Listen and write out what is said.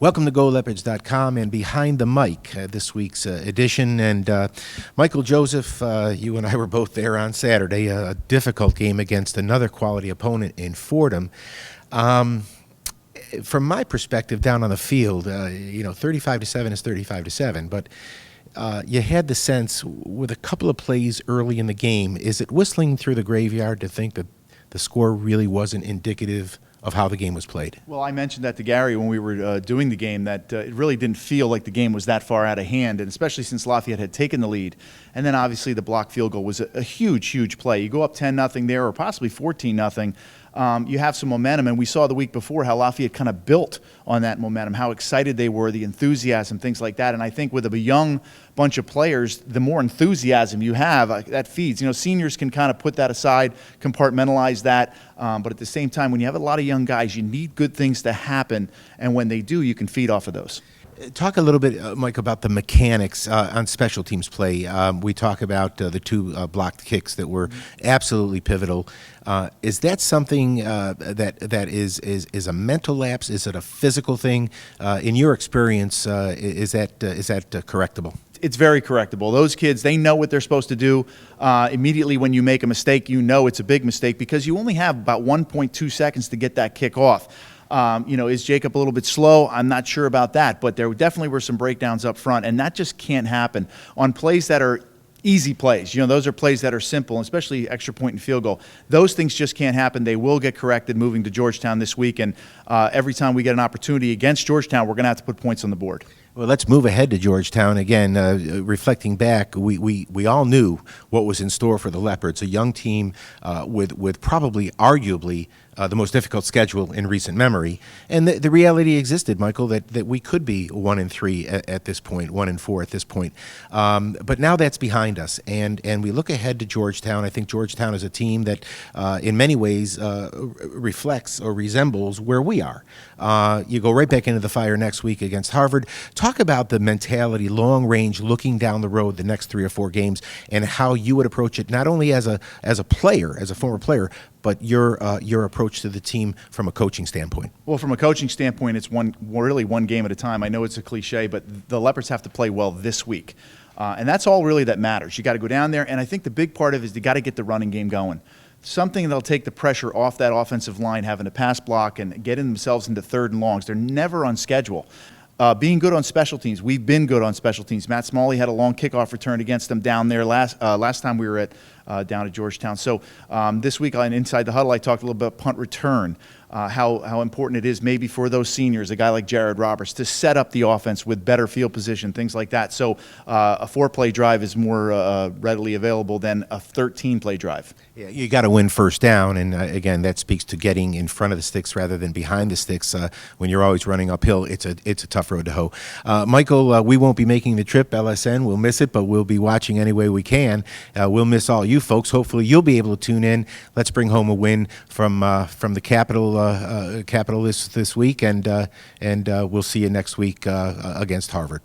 Welcome to GoLeopards.com and Behind the Mic, this week's edition. And Michael Joseph, you and I were both there on Saturday, a difficult game against another quality opponent in Fordham. From my perspective, down on the field, 35-7 is 35-7, but you had the sense with a couple of plays early in the game, is it whistling through the graveyard to think that the score really wasn't indicative of how the game was played? Well, I mentioned that to Gary when we were doing the game, that it really didn't feel like the game was that far out of hand, and especially since Lafayette had taken the lead. And then obviously the blocked field goal was a huge, huge play. You go up 10-0 there, or possibly 14-0. You have some momentum, and we saw the week before how Lafayette kind of built on that momentum, how excited they were, the enthusiasm, things like that. And I think with a young bunch of players, the more enthusiasm you have, that feeds. Seniors can kind of put that aside, compartmentalize that, but at the same time, when you have a lot of young guys, you need good things to happen, and when they do, you can feed off of those. Talk a little bit, Mike, about the mechanics on special teams play. We talk about the two blocked kicks that were absolutely pivotal. Is that something that is a mental lapse? Is it a physical thing? In your experience, is that correctable? It's very correctable. Those kids, they know what they're supposed to do. Immediately when you make a mistake, you know it's a big mistake because you only have about 1.2 seconds to get that kick off. Is Jacob a little bit slow? I'm not sure about that, but there definitely were some breakdowns up front, and that just can't happen on plays that are easy plays. Those are plays that are simple, especially extra point and field goal. Those things just can't happen. They will get corrected moving to Georgetown this week, and every time we get an opportunity against Georgetown, we're going to have to put points on the board. Well, let's move ahead to Georgetown. Again, reflecting back, we all knew what was in store for the Leopards, a young team with probably, arguably, the most difficult schedule in recent memory. And the reality existed, Michael, that we could be 1-3 at this point, 1-4 at this point. But now that's behind us, and we look ahead to Georgetown. I think Georgetown is a team that, in many ways, reflects or resembles where we are. You go right back into the fire next week against Harvard. Talk about the mentality, long range, looking down the road, the next 3 or 4 games, and how you would approach it, not only as a player, as a former player, but your approach to the team from a coaching standpoint. Well, from a coaching standpoint, it's really one game at a time. I know it's a cliche, but the Leopards have to play well this week. And that's all really that matters. You got to go down there, and I think the big part of it is you got to get the running game going. Something that'll take the pressure off that offensive line, having to pass block and getting themselves into 3rd and longs. They're never on schedule. Being good on special teams, we've been good on special teams. Matt Smalley had a long kickoff return against them down there last time we were down at Georgetown. So this week on Inside the Huddle, I talked a little bit about punt return, how important it is maybe for those seniors, a guy like Jared Roberts, to set up the offense with better field position, things like that. So a 4-play drive is more readily available than a 13-play drive. Yeah, you got to win first down, and again, that speaks to getting in front of the sticks rather than behind the sticks. When you're always running uphill, it's a tough road to hoe. Michael, we won't be making the trip. LSN, we'll miss it, but we'll be watching any way we can. We'll miss all you folks. Hopefully, you'll be able to tune in. Let's bring home a win from the Capital this week, and we'll see you next week against Harvard.